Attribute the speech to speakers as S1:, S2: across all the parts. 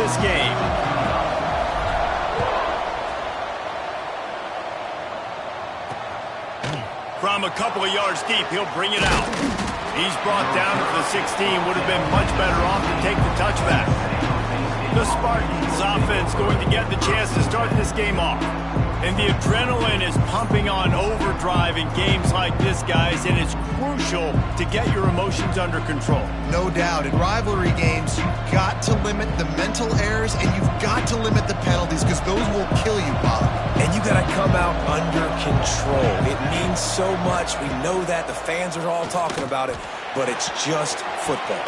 S1: this game. From a couple of yards deep, he'll bring it out. He's brought down to the 16. Would have been much better off to take the touchback. The Spartans offense going to get the chance to start this game off. And the adrenaline is pumping on overdrive in games like this, guys, and it's crucial to get your emotions under control.
S2: No doubt. In rivalry games, you've got to limit the mental errors and you've got to limit the penalties because those will kill you, Bob.
S3: And you got to come out under control. It means so much. We know that. The fans are all talking about it, but it's just football.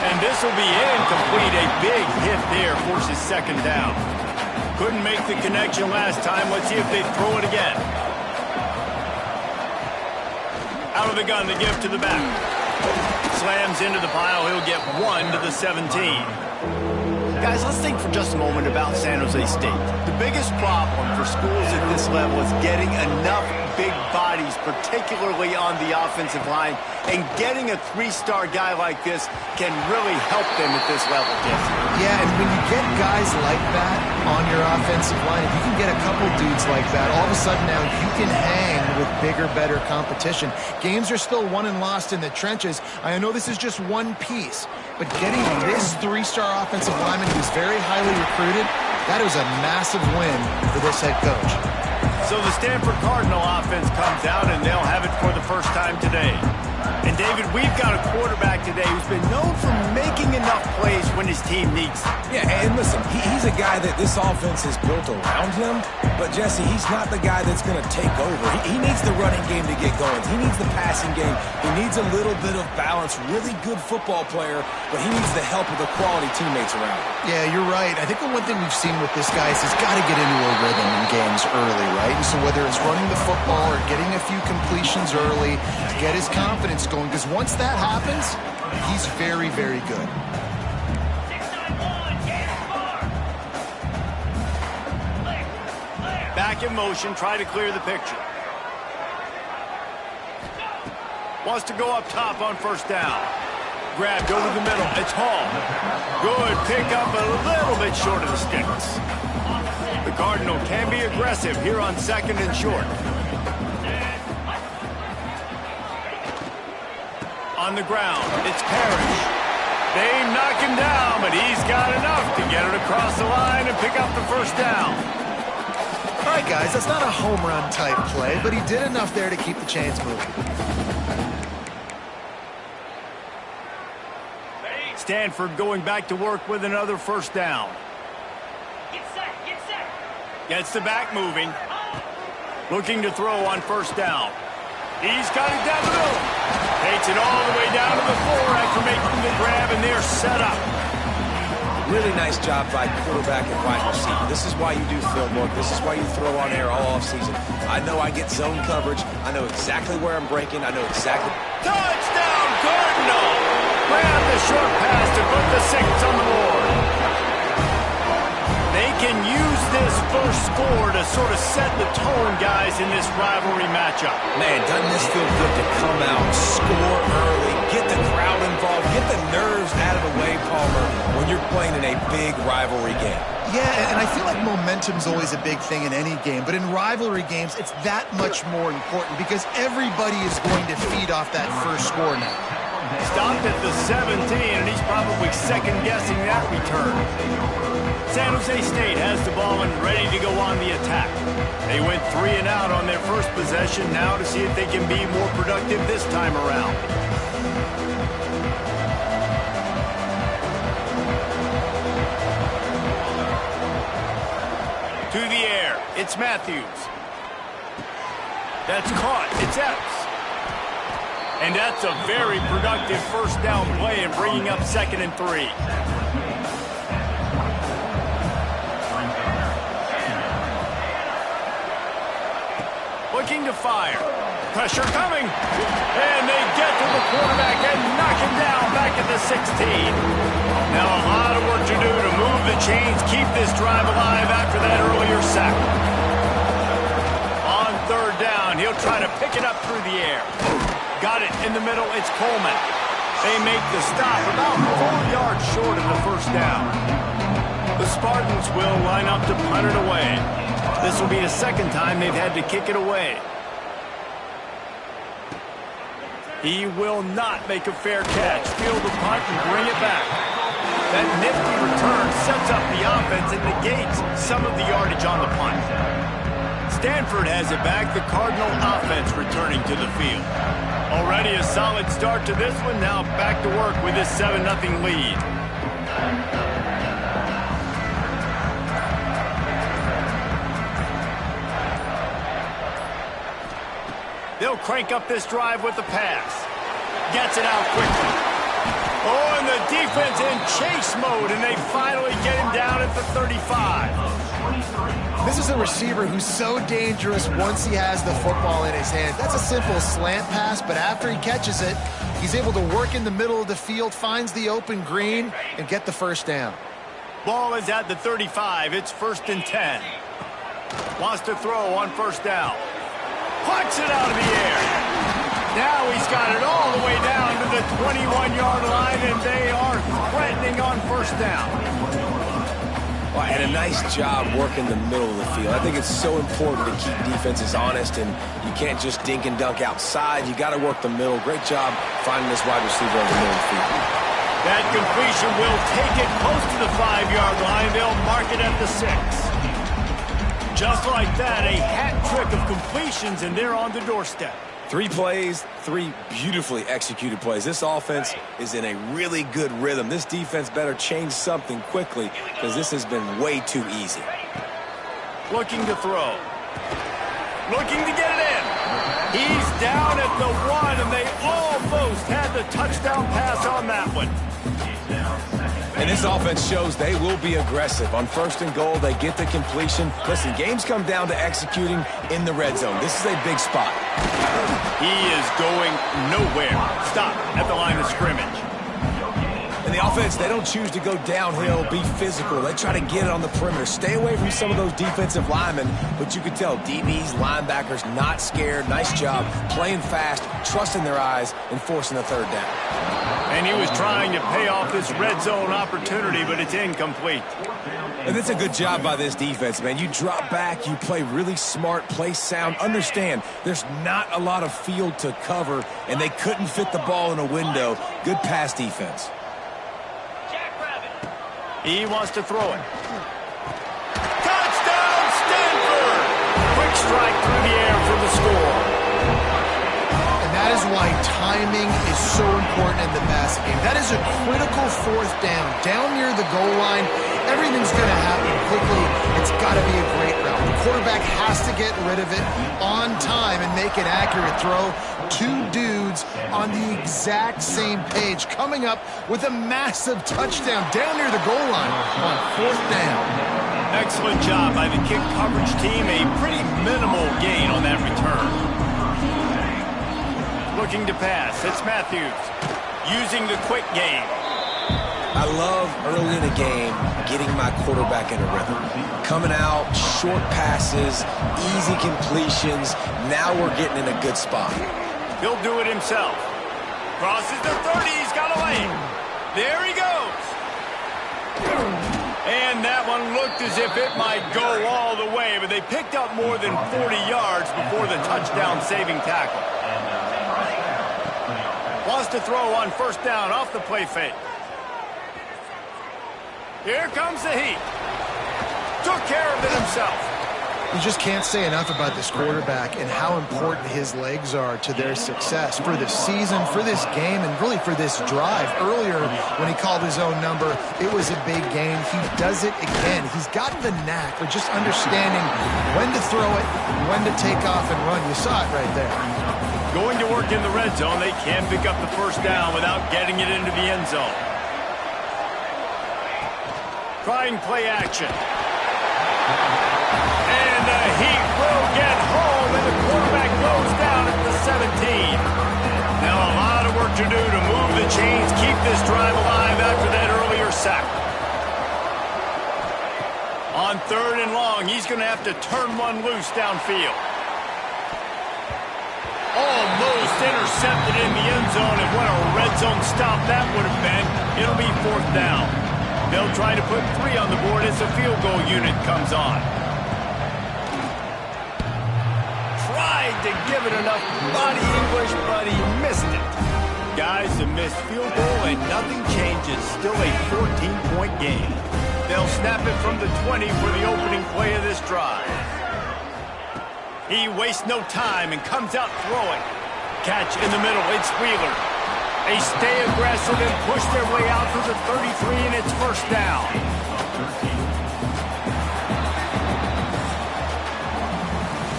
S1: And this will be incomplete. A big hit there forces second down. Couldn't make the connection last time. Let's see if they throw it again. Out of the gun, the give to the back. Slams into the pile. He'll get 1 to the 17. Guys, let's think for just a moment about San Jose State. The biggest problem for schools at this level is getting enough big bodies, particularly on the offensive line, and getting a 3-star guy like this can really help them at this level, Jesse.
S2: Yeah, and when you get guys like that on your offensive line, if you can get a couple dudes like that, all of a sudden now you can hang with bigger, better competition. Games are still won and lost in the trenches. I know this is just one piece, but getting this 3-star offensive lineman who's very highly recruited, that is a massive win for this head coach.
S1: So the Stanford Cardinal offense comes out, and they'll have it for the first time today. And, David, we've got a quarterback today who's been known for making enough plays when his team needs them.
S3: Yeah, and listen, he's a guy that this offense is built around him, but, Jesse, he's not the guy that's going to take over. He needs the running game to get going. He needs the passing game. He needs a little bit of balance. Really good football player, but he needs the help of the quality teammates around him.
S2: Yeah, you're right. I think the one thing we've seen with this guy is he's got to get into a rhythm in games early, right? And so whether it's running the football or getting a few completions early, get his confidence going, because once that happens, he's very, very good.
S1: Back in motion, try to clear the picture. Wants to go up top on first down. Grab, go to the middle. It's Hall. Good pick up, a little bit short of the sticks. The Cardinal can be aggressive here on second and short. On the ground, it's Parrish. They knock him down, but he's got enough to get it across the line and pick up the first down.
S2: All right, guys, that's not a home run type play, but he did enough there to keep the chains moving.
S1: Stanford going back to work with another first down.
S4: Get set, get set.
S1: Gets the back moving. Looking to throw on first down. He's got it down the middle. Takes it all the way down to the floor after making the grab, and they're set up.
S3: Really nice job by quarterback and wide receiver. This is why you do film work. This is why you throw on air all offseason. I know I get zone coverage. I know exactly where I'm breaking. I know exactly.
S1: Touchdown, Cardinal! Grab the short pass to put the 6 on the board. They can use this first score to sort of set the tone, guys, in this rivalry matchup.
S3: Man, doesn't this feel good to come out, score early, get the crowd involved, get the nerves out of the way, Palmer, when you're playing in a big rivalry game.
S2: Yeah, and I feel like momentum's always a big thing in any game, but in rivalry games, it's that much more important because everybody is going to feed off that first score now.
S1: Stopped at the 17, and he's probably second-guessing that return. San Jose State has the ball and ready to go on the attack. They went 3 and out on their first possession, now to see if they can be more productive this time around. To the air, it's Matthews. That's caught, it's Epps. And that's a very productive first down play and bringing up 2nd and 3. Looking to fire. Pressure coming. And they get to the quarterback and knock him down back at the 16. Now a lot of work to do to move the chains, keep this drive alive after that earlier sack. On 3rd down, he'll try to pick it up through the air. Got it in the middle, it's Coleman. They make the stop about 4 yards short of the first down. The Spartans will line up to punt it away. This will be the second time they've had to kick it away. He will not make a fair catch. Field the punt and bring it back. That nifty return sets up the offense and negates some of the yardage on the punt. Stanford has it back. The Cardinal offense returning to the field. Already a solid start to this one. Now back to work with this 7-0 lead. They'll crank up this drive with the pass. Gets it out quickly. Oh, and the defense in chase mode, and they finally get him down at the 35.
S2: This is a receiver who's so dangerous once he has the football in his hand. That's a simple slant pass, but after he catches it, he's able to work in the middle of the field, finds the open green, and get the first down.
S1: Ball is at the 35. It's 1st and 10. Wants to throw on first down. Puts it out of the air. Now he's got it all the way down to the 21-yard line, and they are threatening on first down.
S3: Well, and a nice job working the middle of the field. I think it's so important to keep defenses honest, and you can't just dink and dunk outside. You got to work the middle. Great job finding this wide receiver on the middle of the field.
S1: That completion will take it close to the 5-yard line. They'll mark it at the 6. Just like that, a hat trick of completions, and they're on the doorstep.
S3: 3 plays, 3 beautifully executed plays. This offense is in a really good rhythm. This defense better change something quickly because this has been way too easy.
S1: Looking to throw. Looking to get it in. He's down at the 1, and they almost had the touchdown pass on that one.
S3: And this offense shows they will be aggressive. On 1st and goal, they get the completion. Listen, games come down to executing in the red zone. This is a big spot.
S1: He is going nowhere. Stop at the line of scrimmage.
S3: And the offense, they don't choose to go downhill, be physical. They try to get it on the perimeter. Stay away from some of those defensive linemen, but you can tell DBs, linebackers, not scared. Nice job playing fast, trusting their eyes, and forcing the 3rd down.
S1: And he was trying to pay off this red zone opportunity, but it's incomplete.
S3: And it's a good job by this defense, man. You drop back, you play really smart, play sound. Understand, there's not a lot of field to cover, and they couldn't fit the ball in a window. Good pass defense.
S1: He wants to throw it. Touchdown, Stanford! Quick strike through the air for the score.
S2: And that is why timing is so important in the passing game. That is a critical 4th down. Down near the goal line, everything's going to happen quickly. It's got to be a great route. The quarterback has to get rid of it on time and make an accurate throw. 2 dudes on the exact same page, coming up with a massive touchdown down near the goal line on 4th down.
S1: Excellent job by the kick coverage team. A pretty minimal gain on that return. Looking to pass. It's Matthews. Using the quick game.
S3: I love early in the game getting my quarterback in a rhythm. Coming out, short passes, easy completions. Now we're getting in a good spot.
S1: He'll do it himself. Crosses the 30. He's got a lane. There he goes. And that one looked as if it might go all the way, but they picked up more than 40 yards before the touchdown-saving tackle. Wants to throw on first down off the play fake. Here comes the heat. Took care of it himself.
S2: You just can't say enough about this quarterback and how important his legs are to their success for this season, for this game, and really for this drive. Earlier, when he called his own number, it was a big gain. He does it again. He's got the knack for just understanding when to throw it, when to take off and run. You saw it right there.
S1: Going to work in the red zone, they can pick up the first down without getting it into the end zone. Trying play action. And the Heat will get home, and the quarterback goes down at the 17. Now a lot of work to do to move the chains, keep this drive alive after that earlier sack. On 3rd and long, he's going to have to turn one loose downfield. Almost intercepted in the end zone, and what a red zone stop that would have been. It'll be 4th down. They'll try to put 3 on the board as the field goal unit comes on. Tried to give it enough body English, but he missed it. Guys, a missed field goal and nothing changes. Still a 14-point game. They'll snap it from the 20 for the opening play of this drive. He wastes no time and comes out throwing. Catch in the middle, it's Wheeler. They stay aggressive and push their way out to the 33, and it's first down.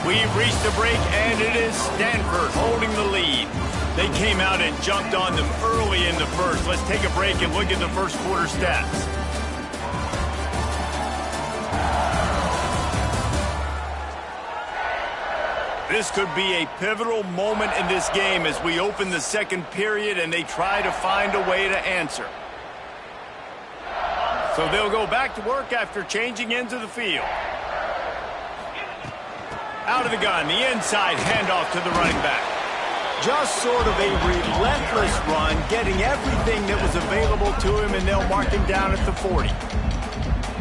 S1: We've reached the break, and it is Stanford holding the lead. They came out and jumped on them early in the first. Let's take a break and look at the first quarter stats. This could be a pivotal moment in this game as we open the second period and they try to find a way to answer. So they'll go back to work after changing into the field. Out of the gun, the inside handoff to the running back. Just sort of a relentless run, getting everything that was available to him, and they'll mark him down at the 40.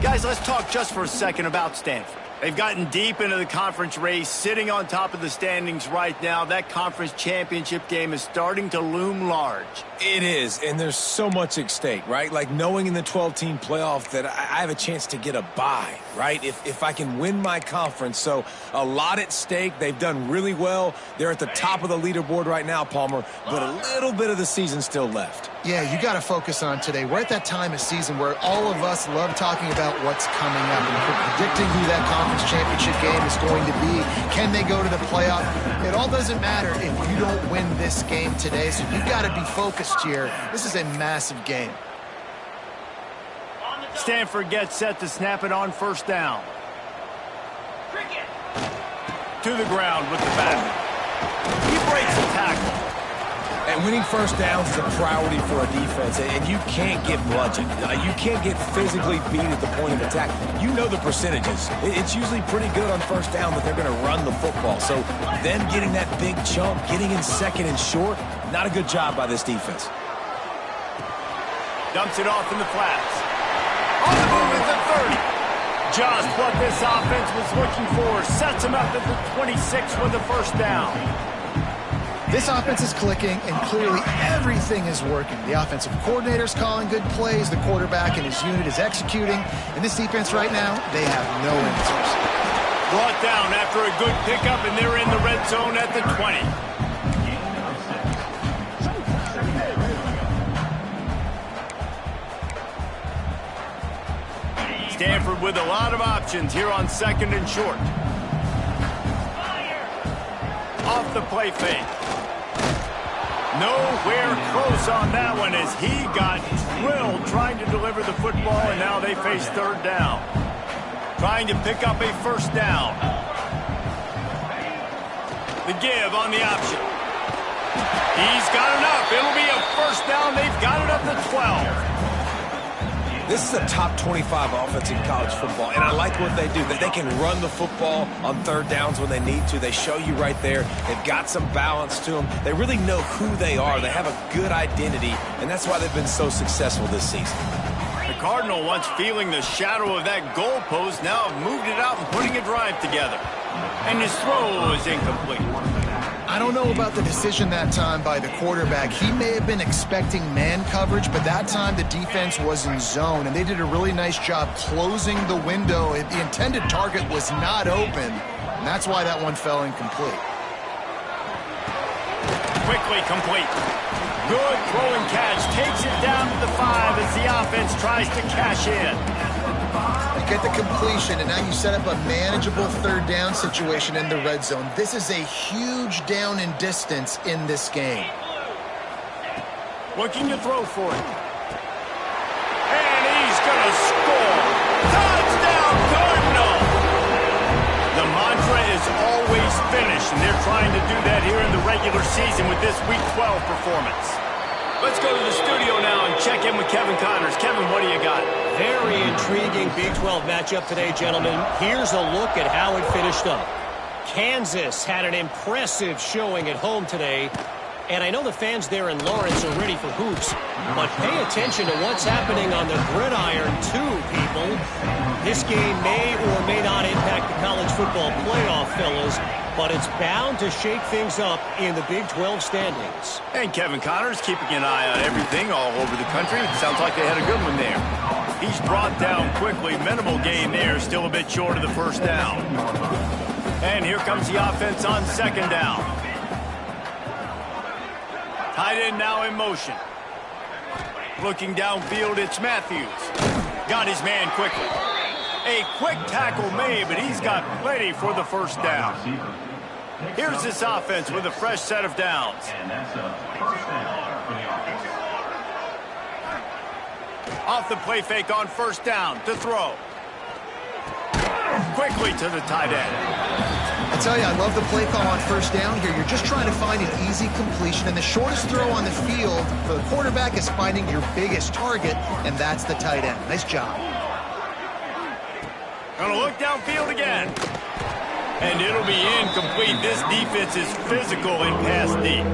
S1: Guys, let's talk just for a second about Stanford. They've gotten deep into the conference race, sitting on top of the standings right now. That conference championship game is starting to loom large.
S3: It is, and there's so much at stake, right? Like knowing in the 12-team playoff that I have a chance to get a bye, right? If I can win my conference. So a lot at stake. They've done really well. They're at the top of the leaderboard right now, Palmer, but a little bit of the season still left.
S2: Yeah, you got to focus on today. We're at that time of season where all of us love talking about what's coming up and predicting who that conference championship game is going to be. Can they go to the playoff? It all doesn't matter if you don't win this game today, so you've got to be focused here. This is a massive game.
S1: Stanford gets set to snap it on first down. To the ground with the back. He breaks the tackle.
S3: And winning first downs is a priority for a defense, and you can't get bludgeoned. You can't get physically beat at the point of attack. You know the percentages. It's usually pretty good on first down that they're going to run the football. So them getting that big chunk, getting in second and short, not a good job by this defense.
S1: Dumps it off in the flats. On the move at the 30. Just what this offense was looking for. Sets him up at the 26 with the first down.
S2: This offense is clicking, and clearly everything is working. The offensive coordinator's calling good plays. The quarterback and his unit is executing. And this defense right now, they have no answers.
S1: Brought down after a good pickup, and they're in the red zone at the 20. Stanford with a lot of options here on second and short. Off the play fake. Nowhere close on that one as he got drilled trying to deliver the football, and now they face third down. Trying to pick up a first down. The give on the option. He's got enough. It'll be a first down. They've got it up to 12.
S3: This is a top 25 offense in college football, and I like what they do. They can run the football on third downs when they need to. They show you right there. They've got some balance to them. They really know who they are. They have a good identity, and that's why they've been so successful this season.
S1: The Cardinal, once feeling the shadow of that goalpost, now have moved it out and putting a drive together. And his throw is incomplete.
S2: I don't know about the decision that time by the quarterback. He may have been expecting man coverage, but that time the defense was in zone, and they did a really nice job closing the window. The intended target was not open, and that's why that one fell incomplete.
S1: Quickly complete. Good throwing catch. Takes it down to the 5 as the offense tries to cash in.
S2: You get the completion, and now you set up a manageable third down situation in the red zone. This is a huge down in distance in this game.
S1: Looking to throw for it. And he's going to score. Touchdown, Cardinal! The mantra is always finish, and they're trying to do that here in the regular season with this Week 12 performance. Let's go to the studio now and check in with Kevin Connors. Kevin, what do you got?
S5: Very intriguing Big 12 matchup today, gentlemen. Here's a look at how it finished up. Kansas had an impressive showing at home today. And I know the fans there in Lawrence are ready for hoops, but pay attention to what's happening on the gridiron too, people. This game may or may not impact the college football playoff, fellas, but it's bound to shake things up in the Big 12 standings.
S1: And Kevin Connor's keeping an eye on everything all over the country. Sounds like they had a good one there. He's brought down quickly. Minimal gain there, still a bit short of the first down. And here comes the offense on second down. Tight end now in motion. Looking downfield, it's Matthews. Got his man quickly. A quick tackle made, but he's got plenty for the first down. Here's this offense with a fresh set of downs. Off the play fake on first down to throw. Quickly to the tight end.
S2: I tell you, I love the play call on first down here. You're just trying to find an easy completion, and the shortest throw on the field for the quarterback is finding your biggest target, and that's the tight end. Nice job.
S1: Gonna look downfield again. And it'll be incomplete. This defense is physical in pass deep.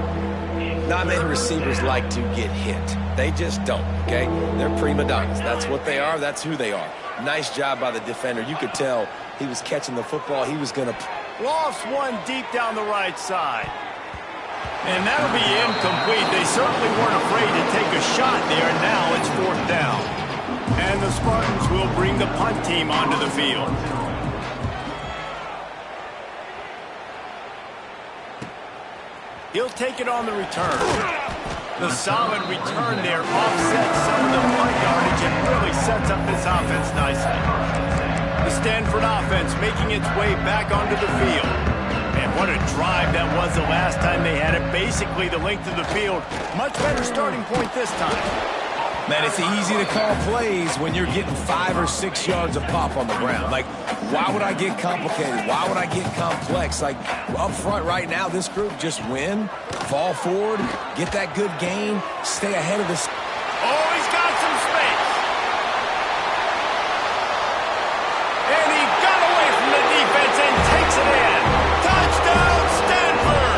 S3: Not many receivers like to get hit. They just don't, okay? They're prima donnas. That's what they are. That's who they are. Nice job by the defender. You could tell he was catching the football. He was going to...
S1: Lost one deep down the right side. And that'll be incomplete. They certainly weren't afraid to take a shot there, and now it's fourth down. And the Spartans will bring the punt team onto the field. He'll take it on the return. The solid return there offsets some of the punt yardage and really sets up this offense nicely. The Stanford offense making its way back onto the field. And what a drive that was the last time they had it. Basically the length of the field. Much better starting point this time.
S3: Man, it's easy to call plays when you're getting 5 or 6 yards of pop on the ground. Like, why would I get complicated? Why would I get complex? Like, up front right now, this group just win, fall forward, get that good gain, stay ahead of this.
S1: Oh, he's got some space. And he got away from the defense and takes it in. Touchdown, Stanford!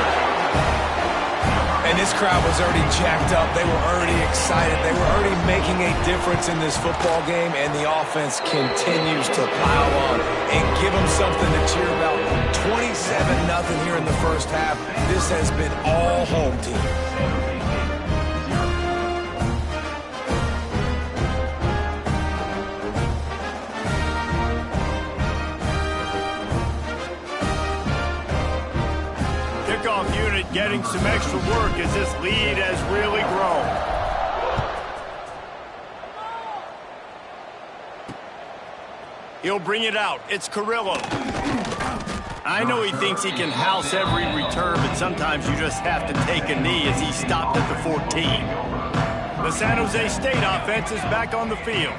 S3: And this crowd was already jacked up. They were already excited. They were already making a difference in this football game, and the offense continues to pile on and give them something to cheer about. 27-0 here in the first half. This has been all home team.
S1: Kickoff unit getting some extra work as this lead has really grown. He'll bring it out. It's Carrillo. I know he thinks he can house every return, but sometimes you just have to take a knee as he stopped at the 14. The San Jose State offense is back on the field.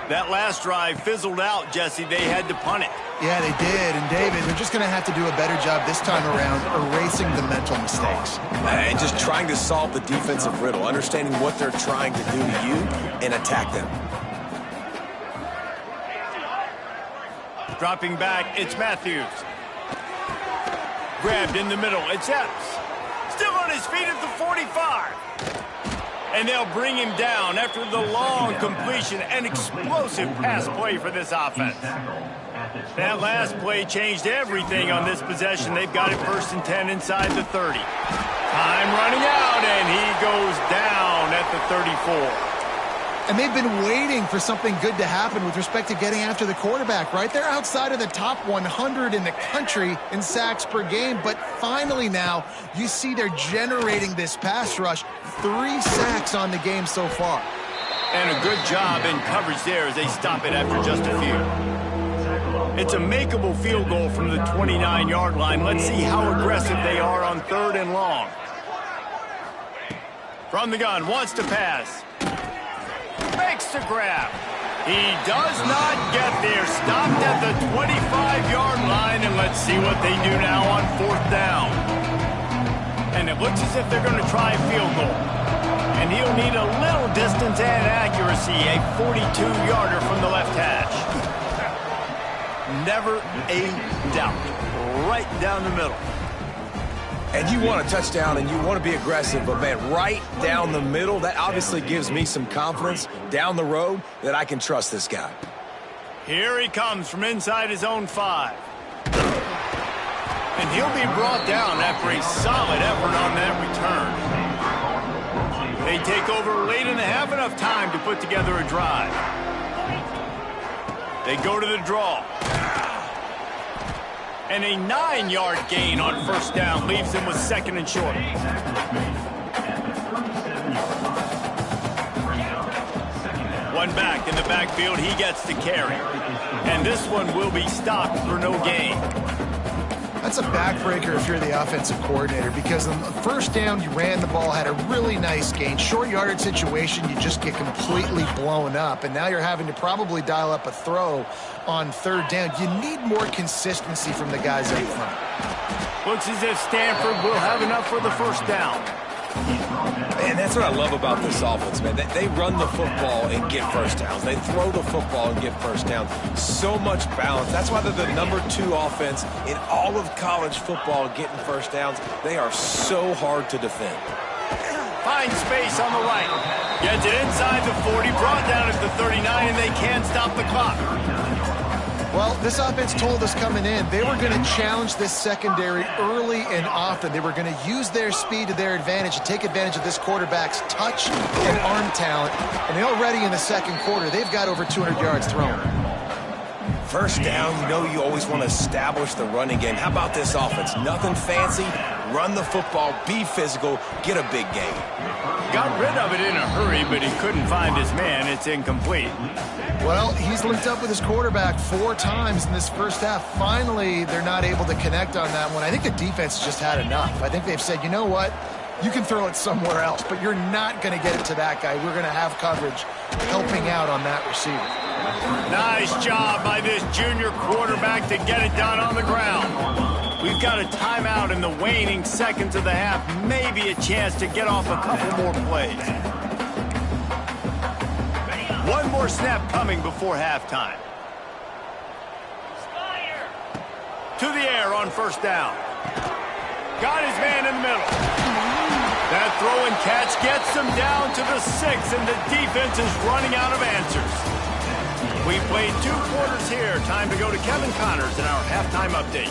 S1: That last drive fizzled out, Jesse. They had to punt it.
S2: Yeah, they did. And, David, they're just going to have to do a better job this time around erasing the mental mistakes.
S3: And just trying to solve the defensive riddle, understanding what they're trying to do to you and attack them.
S1: Dropping back, it's Matthews. Grabbed in the middle, it's Epps. Still on his feet at the 45. And they'll bring him down after the long completion. An explosive pass play for this offense. That last play changed everything on this possession. They've got it 1st and 10 inside the 30. Time running out, and he goes down at the 34.
S2: And they've been waiting for something good to happen with respect to getting after the quarterback, right? They're outside of the top 100 in the country in sacks per game, but finally now you see they're generating this pass rush. 3 sacks on the game so far.
S1: And a good job in coverage there as they stop it after just a few. It's a makeable field goal from the 29-yard line. Let's see how aggressive they are on 3rd and long. From the gun, wants to pass. Makes the grab. He does not get there. Stopped at the 25-yard line, and let's see what they do now on 4th down. And it looks as if they're going to try a field goal. And he'll need a little distance and accuracy, a 42-yarder from the left hash. Never a doubt. Right down the middle.
S3: And you want a touchdown and you want to be aggressive, but man, right down the middle, that obviously gives me some confidence down the road that I can trust this guy.
S1: Here he comes from inside his own 5. And he'll be brought down after a solid effort on that return. They take over late in the half, enough time to put together a drive. They go to the draw. And a 9-yard gain on first down leaves them with 2nd and short. One back in the backfield, he gets the carry. And this one will be stopped for no gain.
S2: That's a backbreaker if you're the offensive coordinator, because on the first down, you ran the ball, had a really nice gain. Short yardage situation, you just get completely blown up, and now you're having to probably dial up a throw on 3rd down. You need more consistency from the guys up front.
S1: Looks as if Stanford will have enough for the first down.
S3: And that's what I love about this offense, man. They run the football and get first downs. They throw the football and get first downs. So much balance. That's why they're the #2 offense in all of college football getting first downs. They are so hard to defend.
S1: Finds space on the right. Gets it inside the 40, brought down at the 39, and they can't stop the clock.
S2: Well, this offense told us coming in they were going to challenge this secondary early and often. They were going to use their speed to their advantage and take advantage of this quarterback's touch and arm talent. And already in the 2nd quarter, they've got over 200 yards thrown.
S3: First down, you know you always want to establish the running game. How about this offense? Nothing fancy. Run the football, be physical, get a big gain.
S1: Got rid of it in a hurry, but he couldn't find his man. It's incomplete.
S2: Well, he's linked up with his quarterback 4 times in this first half. Finally, they're not able to connect on that one. I think the defense just had enough. I think they've said, you know what? You can throw it somewhere else, but you're not going to get it to that guy. We're going to have coverage helping out on that receiver.
S1: Nice job by this junior quarterback to get it done on the ground. We've got a timeout in the waning seconds of the half. Maybe a chance to get off a couple more plays. One more snap coming before halftime. To the air on first down. Got his man in the middle. That throw and catch gets them down to the 6, and the defense is running out of answers. We played 2 quarters here. Time to go to Kevin Connors in our halftime update.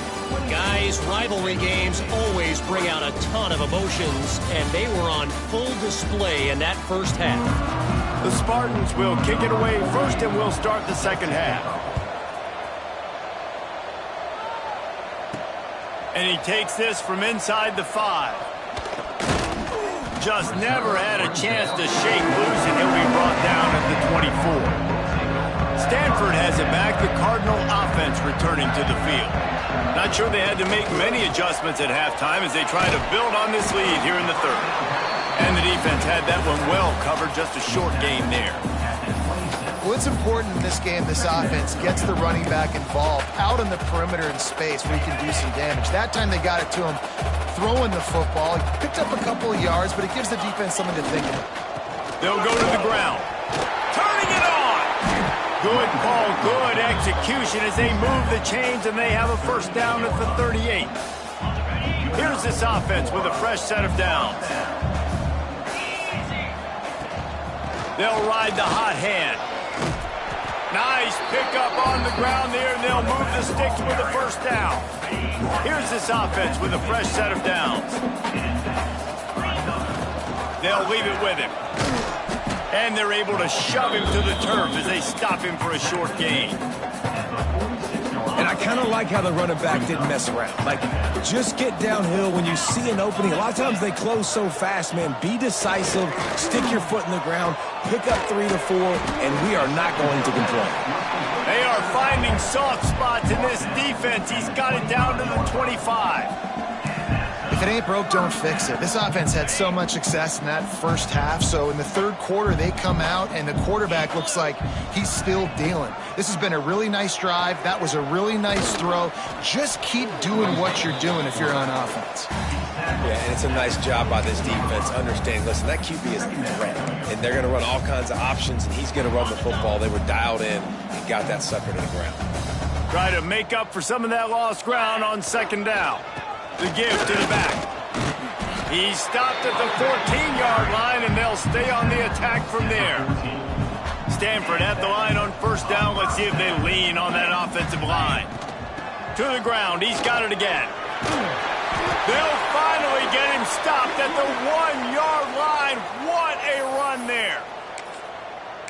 S5: Guys, rivalry games always bring out a ton of emotions, and they were on full display in that first half.
S1: The Spartans will kick it away first, and we'll start the second half. And he takes this from inside the 5. Just never had a chance to shake loose, and he'll be brought down at the 24. Stanford has it back, the Cardinal offense returning to the field. Not sure they had to make many adjustments at halftime as they try to build on this lead here in the 3rd. And the defense had that one well covered, just a short gain there.
S2: Well, it's important in this game this offense gets the running back involved out on the perimeter in space where he can do some damage. That time they got it to him throwing the football. He picked up a couple of yards, but it gives the defense something to think about.
S1: They'll go to the ground. Turning it on! Good call, good execution as they move the chains, and they have a first down at the 38. Here's this offense with a fresh set of downs. They'll ride the hot hand. Nice pickup on the ground there, and they'll move the sticks with a first down. Here's this offense with a fresh set of downs. They'll leave it with him. And they're able to shove him to the turf as they stop him for a short gain.
S3: And I kind of like how the running back didn't mess around. Like, just get downhill when you see an opening. A lot of times they close so fast, man. Be decisive, stick your foot in the ground, pick up 3 to 4, and we are not going to complain.
S1: They are finding soft spots in this defense. He's got it down to the 25.
S2: If it ain't broke, don't fix it. This offense had so much success in that first half, so in the 3rd quarter, they come out, and the quarterback looks like he's still dealing. This has been a really nice drive. That was a really nice throw. Just keep doing what you're doing if you're on offense.
S3: Yeah, and it's a nice job by this defense understanding, listen, that QB is a threat, and they're going to run all kinds of options, and he's going to run the football. They were dialed in and got that sucker to the ground.
S1: Try to make up for some of that lost ground on second down. The give to the back. He's stopped at the 14-yard line, and they'll stay on the attack from there. Stanford at the line on first down. Let's see if they lean on that offensive line. To the ground. He's got it again. They'll finally get him stopped at the 1-yard line. What a run there.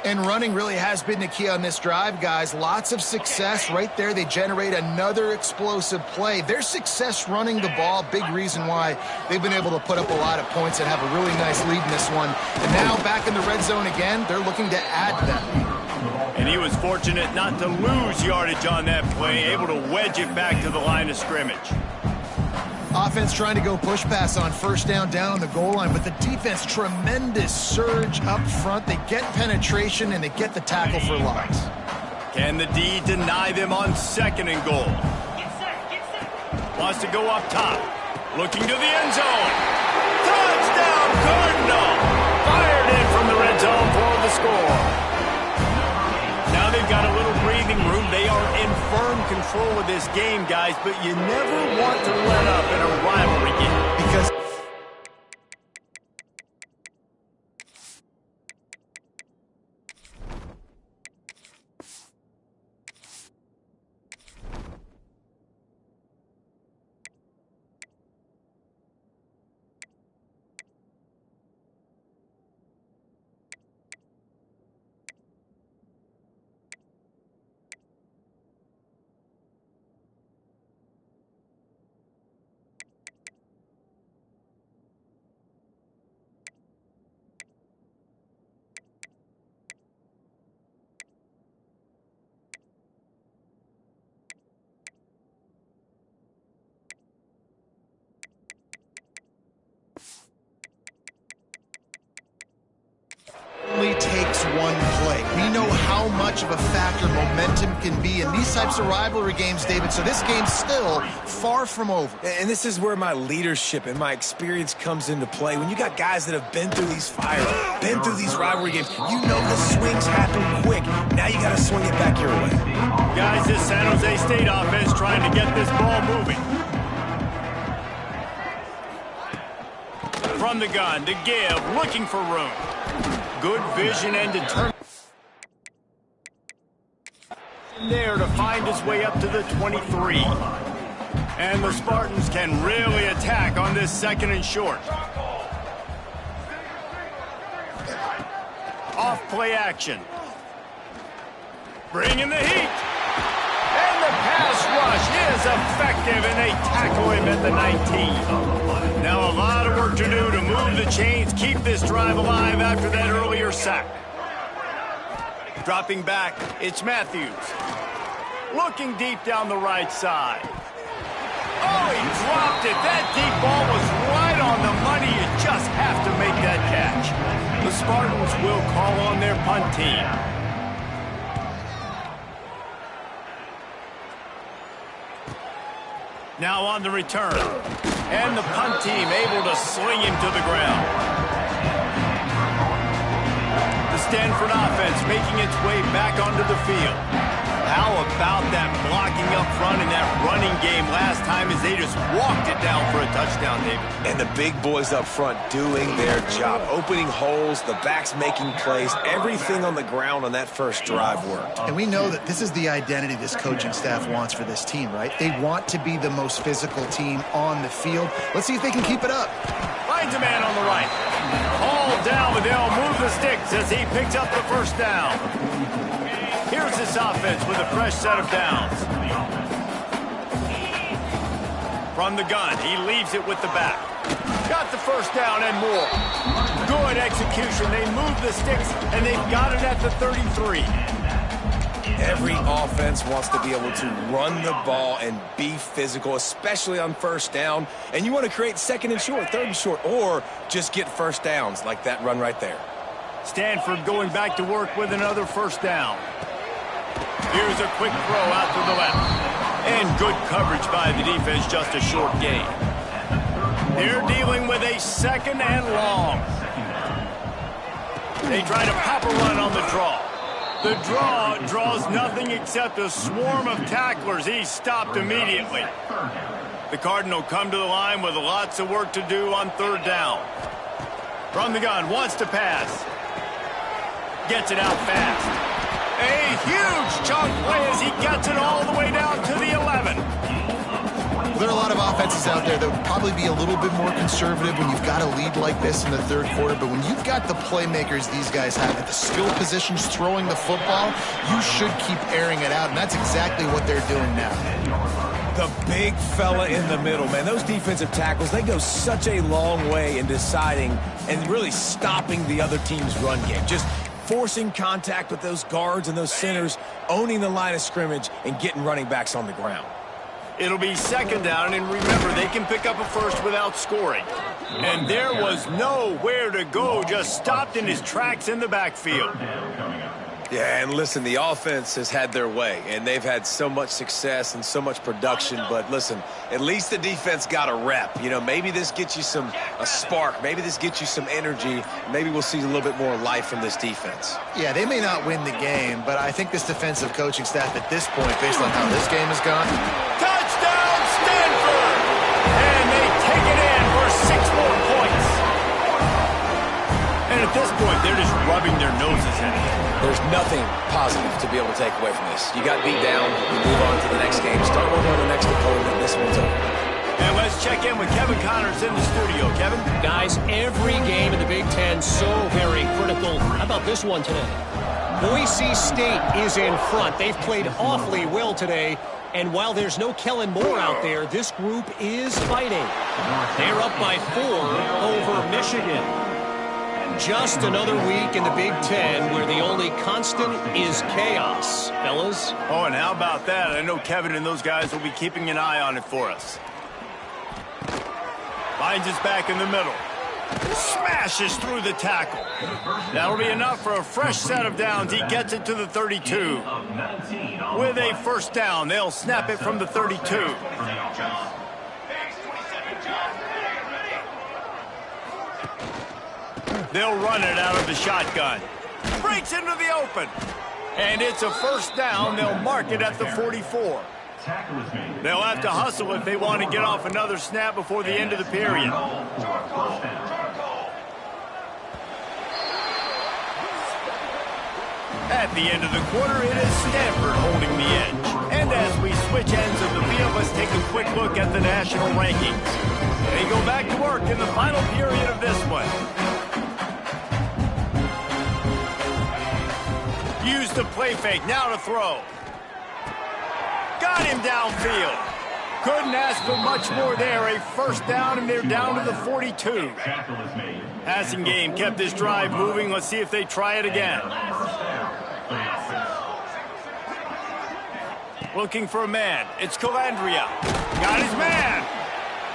S2: And running really has been the key on this drive, guys. Lots of success right there. They generate another explosive play. Their success running the ball, big reason why they've been able to put up a lot of points and have a really nice lead in this one. And now back in the red zone again, they're looking to add to that lead.
S1: And he was fortunate not to lose yardage on that play, able to wedge it back to the line of scrimmage.
S2: Offense trying to go push pass on first down on the goal line, but the defense, tremendous surge up front. They get penetration, and they get the tackle for loss.
S1: Can the D deny them on second and goal? Wants to go up top. Looking to the end zone. Touchdown, Cardinal! Fired in from the red zone for the score. Now they've got a little breathing room. They are in firm control of this game, guys, but you never want to let up in a rivalry game.
S2: Because only takes one play. We know how much of a factor momentum can be in these types of rivalry games, David, so this game's still far from over.
S3: And this is where my leadership and my experience comes into play. When you got guys that have been through these fires, been through these rivalry games, you know the swings happen quick. Now you got to swing it back your way.
S1: Guys, this San Jose State offense trying to get this ball moving. From the gun to give, looking for room. Good vision and determination there to find his way up to the 23. And the Spartans can really attack on this second and short. Off play action. Bringing the heat. And the pass rush is effective, and they tackle him at the 19. Now a lot of work to do to move the chains, keep this drive alive after that earlier sack. Dropping back, it's Matthews. Looking deep down the right side. Oh, he dropped it. That deep ball was right on the money. You just have to make that catch. The Spartans will call on their punt team. Now on the return. And the punt team able to sling him to the ground. The Stanford offense making its way back onto the field. How about that blocking up front in that running game last time as they just walked it down for a touchdown, David?
S3: And the big boys up front doing their job, opening holes, the backs making plays, everything on the ground on that first drive worked.
S2: And we know that this is the identity this coaching staff wants for this team, right? They want to be the most physical team on the field. Let's see if they can keep it up.
S1: Finds a man on the right. All down, but they'll move the sticks as he picks up the first down. Here's this offense with a fresh set of downs. From the gun, he leaves it with the back. Got the first down and more. Good execution. They move the sticks, and they've got it at the 33.
S3: Every offense wants to be able to run the ball and be physical, especially on first down. And you want to create second and short, third and short, or just get first downs like that run right there.
S1: Stanford going back to work with another first down. Here's a quick throw out to the left. And good coverage by the defense, just a short gain. They're dealing with a second and long. They try to pop a run on the draw. The draw draws nothing except a swarm of tacklers. He's stopped immediately. The Cardinal come to the line with lots of work to do on third down. From the gun, wants to pass. Gets it out fast. A huge chunk play as he gets it all the way down to the 11.
S2: There are a lot of offenses out there that would probably be a little bit more conservative when you've got a lead like this in the third quarter, but when you've got the playmakers these guys have at the skill positions throwing the football, you should keep airing it out, and that's exactly what they're doing now.
S3: The big fella in the middle, man. Those defensive tackles, they go such a long way in deciding and really stopping the other team's run game. Just forcing contact with those guards and those centers, owning the line of scrimmage, and getting running backs on the ground.
S1: It'll be second down, and remember, they can pick up a first without scoring. And there was nowhere to go, just stopped in his tracks in the backfield.
S3: Yeah, and listen, the offense has had their way, and they've had so much success and so much production. But listen, at least the defense got a rep. You know, maybe this gets you a spark. Maybe this gets you some energy. Maybe we'll see a little bit more life from this defense.
S2: Yeah, they may not win the game, but I think this defensive coaching staff at this point, based on how this game has gone.
S1: Touchdown, Stanford! And they take it in for 6 more points. And at this point, they're just rubbing their noses in it.
S3: There's nothing positive to be able to take away from this. You got beat down, you move on to the next game, start working on the next opponent, this one's over.
S1: And let's check in with Kevin Connors in the studio. Kevin?
S5: Guys, every game in the Big Ten so very critical. How about this one today? Boise State is in front. They've played awfully well today. And while there's no Kellen Moore out there, this group is fighting. They're up by 4 over Michigan. Just another week in the Big Ten where the only constant is chaos, fellas.
S1: Oh, and how about that? I know Kevin and those guys will be keeping an eye on it for us. Finds his back in the middle. Smashes through the tackle. That'll be enough for a fresh set of downs. He gets it to the 32. With a first down, they'll snap it from the 32. They'll run it out of the shotgun. Breaks into the open. And it's a first down. They'll mark it at the 44. They'll have to hustle if they want to get off another snap before the end of the period. At the end of the quarter, it is Stanford holding the edge. And as we switch ends of the field, let's take a quick look at the national rankings. They go back to work in the final period of this one. Use the play fake, now to throw. Got him downfield. Couldn't ask for much more there. A first down, and they're down to the 42. Passing game kept this drive moving. Let's see if they try it again. Looking for a man. It's Calandria. Got his man.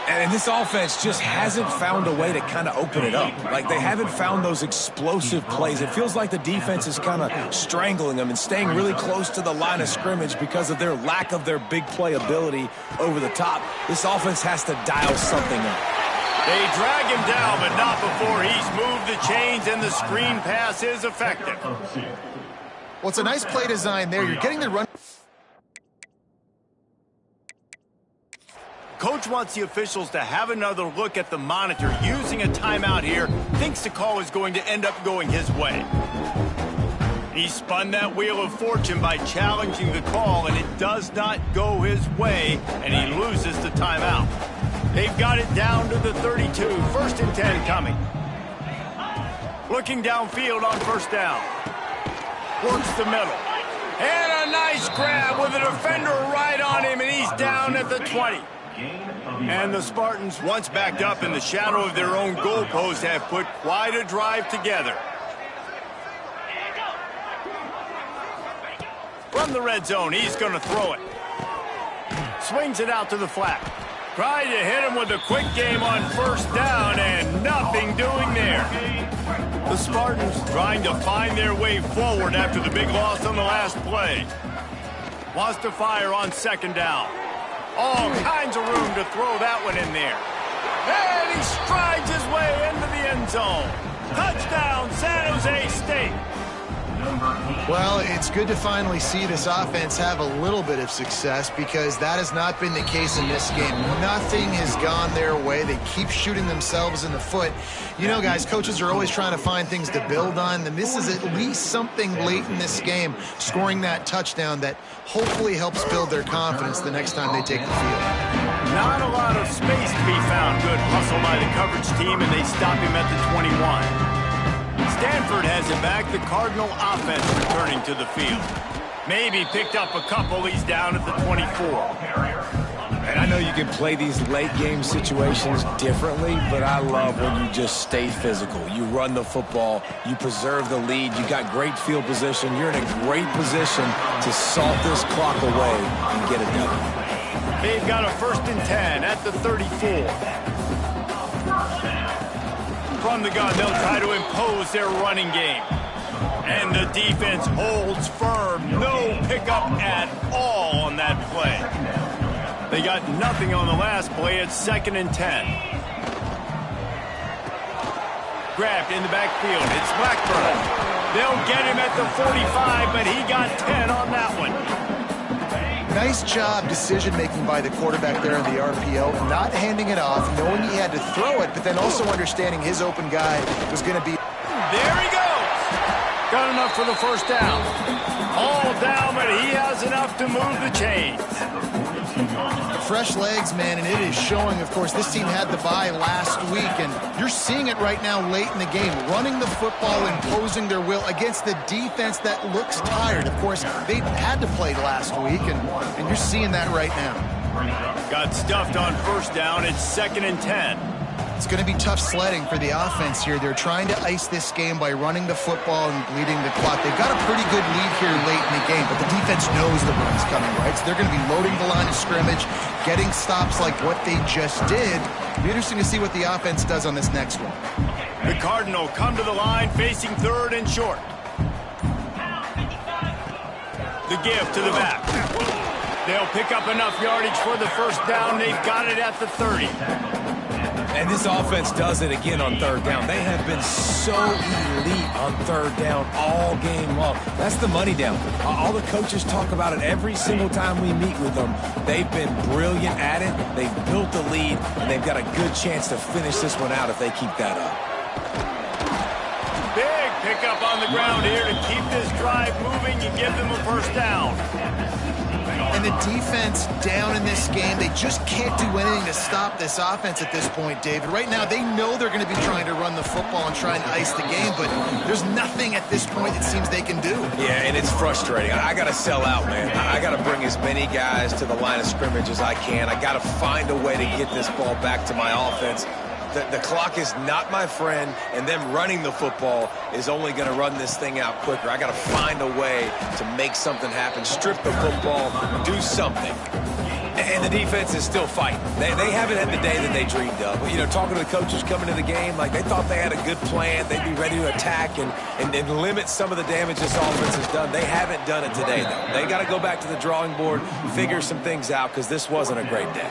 S3: And this offense just hasn't found a way to kind of open it up. Like, they haven't found those explosive plays. It feels like the defense is kind of strangling them and staying really close to the line of scrimmage because of their lack of their big play ability over the top. This offense has to dial something up.
S1: They drag him down, but not before he's moved the chains, and the screen pass is effective.
S2: Well, it's a nice play design there. You're getting the run.
S1: Coach wants the officials to have another look at the monitor using a timeout here. Thinks the call is going to end up going his way. He spun that wheel of fortune by challenging the call, and it does not go his way, and he loses the timeout. They've got it down to the 32. 1st and 10 coming. Looking downfield on first down. Works the middle. And a nice grab with a defender right on him, and he's down at the 20. And the Spartans, once backed up in the shadow of their own goalpost, have put quite a drive together. From the red zone, he's going to throw it. Swings it out to the flat. Tried to hit him with a quick game on first down, and nothing doing there. The Spartans trying to find their way forward after the big loss on the last play. Wants to fire on second down. All kinds of room to throw that one in there. And he strides his way into the end zone. Touchdown, San Jose State.
S2: Well, it's good to finally see this offense have a little bit of success because that has not been the case in this game. Nothing has gone their way. They keep shooting themselves in the foot. You know, guys, coaches are always trying to find things to build on, and this is at least something late in this game, scoring that touchdown that hopefully helps build their confidence the next time they take the field.
S1: Not a lot of space to be found. Good hustle by the coverage team, and they stop him at the 21. Stanford has it back. The Cardinal offense returning to the field. Maybe picked up a couple. He's down at the 24.
S3: And I know you can play these late game situations differently, but I love when you just stay physical. You run the football, you preserve the lead, you got great field position, you're in a great position to salt this clock away and get it done.
S1: They've got a 1st and 10 at the 34. From the gun, they'll try to impose their running game. And the defense holds firm. No pickup at all on that play. They got nothing on the last play. It's 2nd and 10. Grabbed in the backfield. It's Blackburn. They'll get him at the 45, but he got 10 on that one.
S2: Nice job decision-making by the quarterback there in the RPO, not handing it off, knowing he had to throw it, but then also understanding his open guy was going to be...
S1: There he goes. Got enough for the 1st down. All down, but he has enough to move the chains.
S2: Fresh legs, man, and it is showing. Of course, this team had the bye last week, and you're seeing it right now late in the game, running the football, imposing their will against the defense that looks tired. Of course, they had to play last week, and you're seeing that right now.
S1: Got stuffed on 1st down. It's 2nd and 10.
S2: It's going to be tough sledding for the offense here. They're trying to ice this game by running the football and bleeding the clock. They've got a pretty good lead here late in the game, but the defense knows the run's coming, right? So they're going to be loading the line of scrimmage, getting stops like what they just did. It'll be interesting to see what the offense does on this next one.
S1: The Cardinal come to the line facing 3rd and short. The give to the back. They'll pick up enough yardage for the 1st down. They've got it at the 30.
S3: And this offense does it again on 3rd down. They have been so elite on 3rd down all game long. That's the money down. All the coaches talk about it every single time we meet with them. They've been brilliant at it. They've built the lead, and they've got a good chance to finish this one out if they keep that up.
S1: Big pickup on the ground here to keep this drive moving and give them a 1st down.
S2: And the defense down in this game, they just can't do anything to stop this offense at this point, David. Right now, they know they're going to be trying to run the football and try and ice the game, but there's nothing at this point it seems they can do.
S3: Yeah, and it's frustrating. I got to sell out, man. I got to bring as many guys to the line of scrimmage as I can. I got to find a way to get this ball back to my offense. The clock is not my friend, and them running the football is only going to run this thing out quicker. I got to find a way to make something happen, strip the football, do something. And the defense is still fighting. They haven't had the day that they dreamed of. But, you know, talking to the coaches coming to the game, like they thought they had a good plan. They'd be ready to attack and limit some of the damage this offense has done. They haven't done it today, though. They got to go back to the drawing board, figure some things out, because this wasn't a great day.